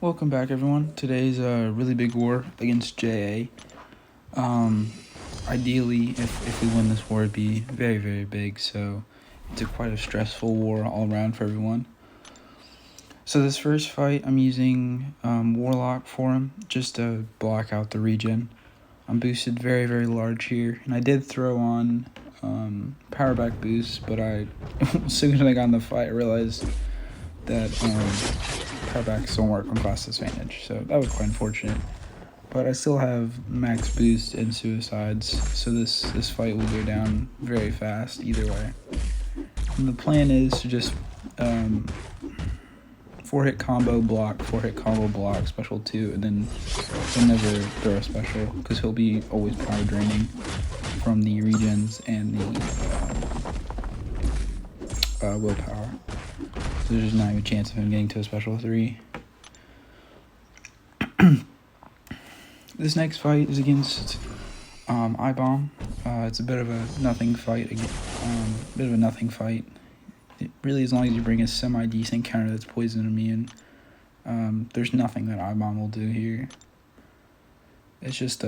Welcome back, everyone. Today's a really big war against JA. Ideally, if we win this war, it'd be very, very big, so it's quite a stressful war all around for everyone. So this first fight, I'm using Warlock for him, just to block out the regen. I'm boosted very, very large here, and I did throw on power back boost, but as soon as I got in the fight, I realized that power backs don't work on class disadvantage, so that was quite unfortunate. But I still have max boost and suicides, so this fight will go down very fast either way. And the plan is to just 4-hit combo block, 4-hit combo block, special 2, and then he'll never throw a special, because he'll be always power draining from the regens and the willpower. So there's just not even a chance of him getting to a special 3. This next fight is against I-Bomb. It's a bit of a nothing fight. It really, as long as you bring a semi-decent counter that's poison immune, there's nothing that I-Bomb will do here. It's just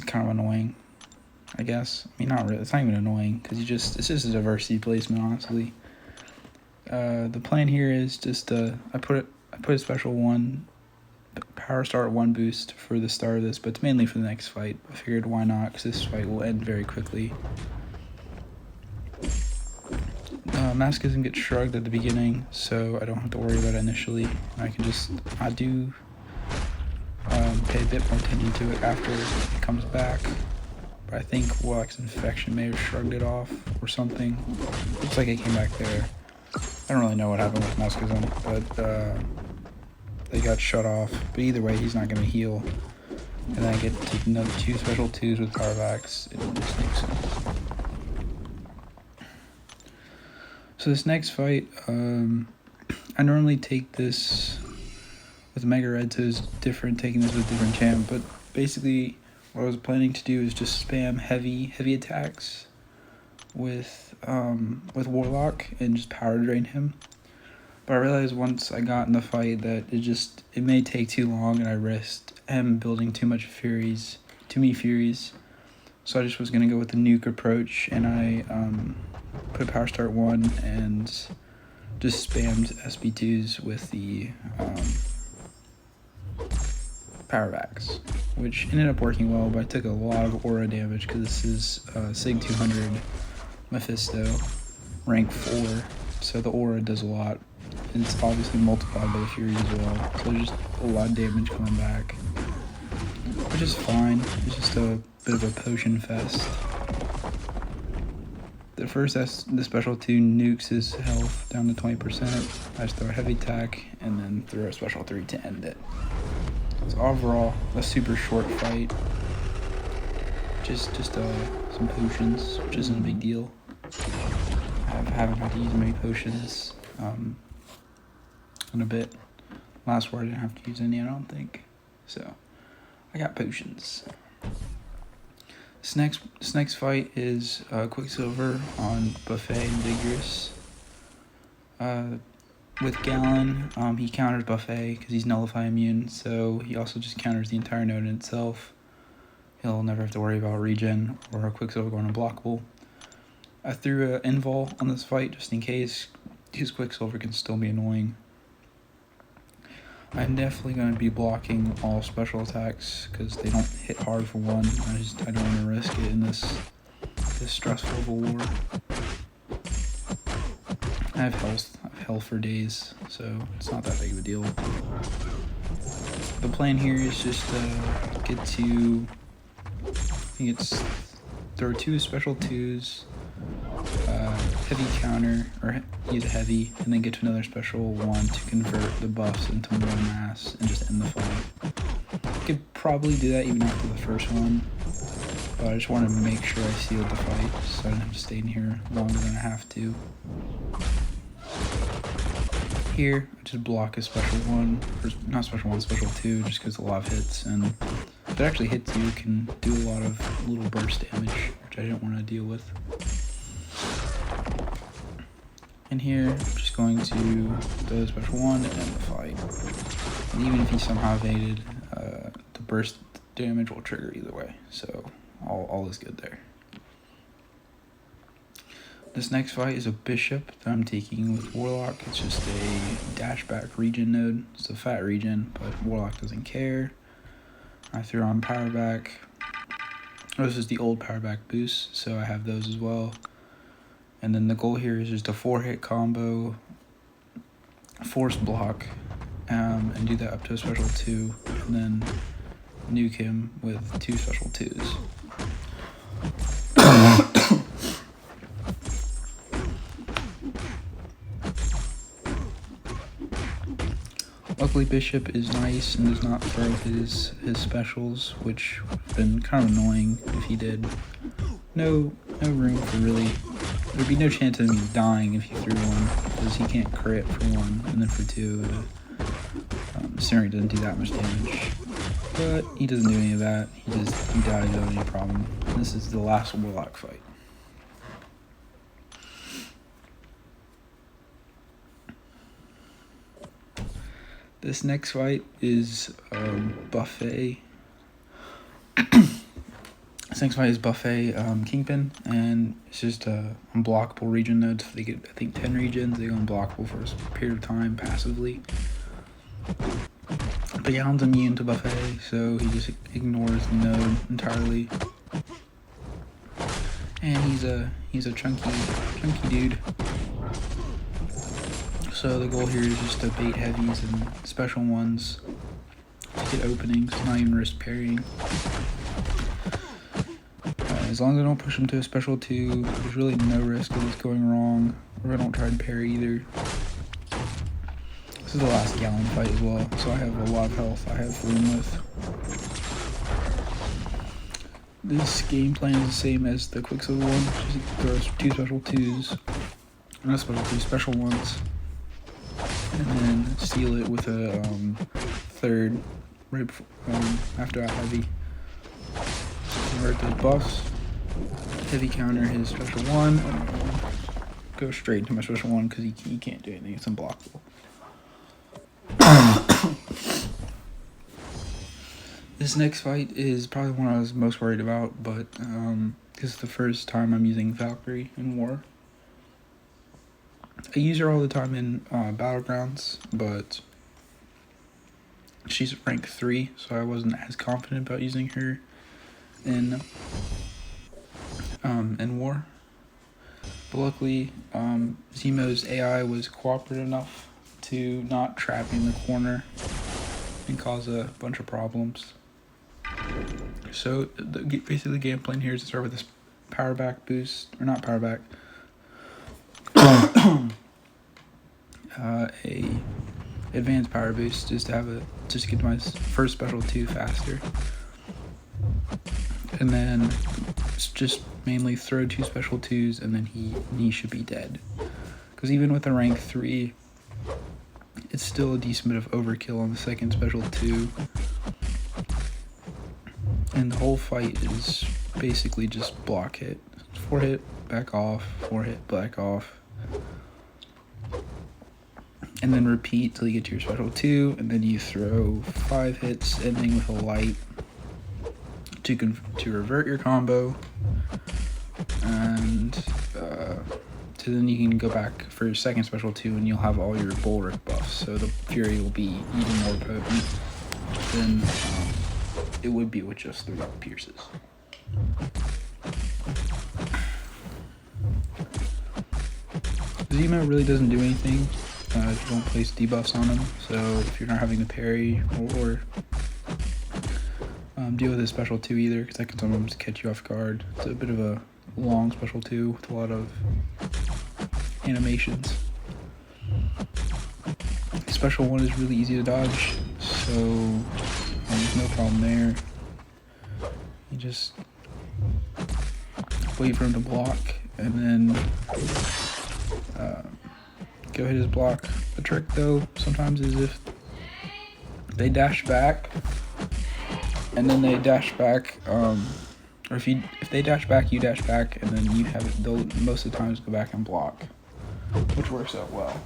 kind of annoying, I guess. I mean, not really. It's not even annoying because it's just a diversity placement, honestly. The plan here is just I put a special 1 power start 1 boost for the start of this, but it's mainly for the next fight. I figured why not, because this fight will end very quickly. Masochism gets shrugged at the beginning, so I don't have to worry about it initially. I do pay a bit more attention to it after it comes back. But I think Wax Infection may have shrugged it off or something. Looks like it came back there. I don't really know what happened with Masochism, but they got shut off. But either way, he's not going to heal. And then I get to take another 2 special 2s with power backs. It just makes sense. So this next fight, I normally take this with Mega Red, so it's different taking this with different champ. But basically, what I was planning to do is just spam heavy attacks with Warlock and just power drain him. But I realized once I got in the fight that it may take too long, and I risked him building too many furies. So I just was gonna go with the nuke approach, and I put power start 1 and just spammed SB2s with the power backs, which ended up working well, but I took a lot of aura damage because this is Sig 200 Mephisto, rank 4, so the aura does a lot. And it's obviously multiplied by the Fury as well, so there's just a lot of damage coming back, which is fine. It's just a bit of a potion fest. The special 2 nukes his health down to 20%. I just throw a heavy attack and then throw a special 3 to end it. So overall, a super short fight. Just some potions, which isn't a big deal. I haven't had to use many potions in a bit. Last war I didn't have to use any, I don't think. So I got potions. This next fight is Quicksilver on Buffet and Vigorous. With Gallon, he counters Buffet because he's Nullify immune, so he also just counters the entire node in itself. He'll never have to worry about regen or Quicksilver going unblockable. I threw an invul on this fight just in case, because Quicksilver can still be annoying. I'm definitely going to be blocking all special attacks because they don't hit hard for 1. I don't want to risk it in this stressful of a war. I have health for days, so it's not that big of a deal. The plan here is just get to, I think it's throw 2 special 2s, heavy counter, or use a heavy, and then get to another special 1 to convert the buffs into more mass and just end the fight. I could probably do that even after the first one, but I just want to make sure I sealed the fight so I don't have to stay in here longer than I have to. Here, I just block a special 1, or not special 1, special 2, just because a lot of hits, and if it actually hits you, it can do a lot of little burst damage, which I don't want to deal with. in here, I'm just going to throw special 1 and end the fight. And even if he somehow evaded, the burst damage will trigger either way, so all is good there. This next fight is a bishop that I'm taking with Warlock. It's just a dashback regen node. It's a fat regen, but Warlock doesn't care. I threw on power back. Oh, this is the old power back boost, so I have those as well. And then the goal here is just a 4-hit combo, force block, and do that up to a special 2, and then nuke him with 2 special 2s. Luckily, Bishop is nice and does not throw his specials, which would have been kind of annoying if he did. No room for really. There'd be no chance of me dying if he threw 1, because he can't crit for 1, and then for 2, Siri doesn't do that much damage. But he doesn't do any of that. He dies without any problem. And this is the last Warlock fight. This next fight is Buffet. This next fight is Buffet Kingpin, and it's just unblockable regen nodes. They get, I think, 10 regens. They go unblockable for a period of time passively. But Yalon's immune to Buffet, so he just ignores the node entirely. And he's a chunky dude. So the goal here is just to bait heavies and special 1s to get openings, not even risk parrying. As long as I don't push him to a special 2, there's really no risk of this going wrong, or I don't try and parry either. This is the last Gallon fight as well, so I have a lot of health I have room with. This game plan is the same as the Quicksilver one, just throws 2 special 2s, not special 2s, special 1s. And then seal it with a 3rd right before, after a heavy. Convert those buffs. Heavy counter his special 1. And go straight into my special 1 because he can't do anything. It's unblockable. This next fight is probably one I was most worried about, but this is the first time I'm using Valkyrie in War. I use her all the time in Battlegrounds, but she's rank 3, so I wasn't as confident about using her in War. But luckily, Zemo's AI was cooperative enough to not trap me in the corner and cause a bunch of problems. So basically the game plan here is to start with this power back boost, or not power back, a advanced power boost just to get to my first special 2 faster, and then just mainly throw 2 special 2s, and then he should be dead. Because even with a rank 3, it's still a decent bit of overkill on the second special 2. And the whole fight is basically just block hit. 4 hit, back off, 4 hit, back off. And then repeat till you get to your special 2, and then you throw 5 hits, ending with a light to revert your combo. And so then you can go back for your second special 2, and you'll have all your Bulwark buffs. So the Fury will be even more potent than it would be with just the pierces. Zemo really doesn't do anything if you don't place debuffs on him, so if you're not having to parry or deal with his special 2 either, because that can sometimes catch you off guard. It's a bit of a long special 2 with a lot of animations. The special 1 is really easy to dodge, so there's no problem there. You just wait for him to block, and then go hit his block. The trick, though, sometimes is if they dash back, and then they dash back, or if they dash back, you dash back, and then you have it. They'll most of the times go back and block. which works out well.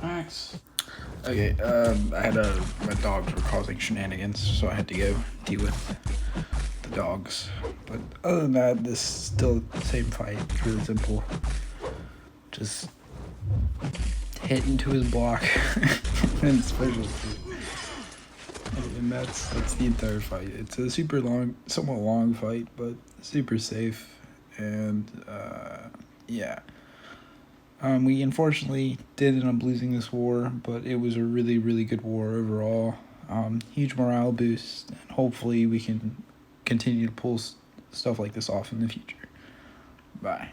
Nice. Okay, I had my dogs were causing shenanigans, so I had to go deal with the dogs. But other than that, this is still the same fight. It's really simple. Just hit into his block and specialty. And that's the entire fight. It's a super long, somewhat long fight, but super safe. And yeah. We unfortunately did end up losing this war, but it was a really, really good war overall. Huge morale boost, and hopefully we can continue to pull stuff like this off in the future. Bye.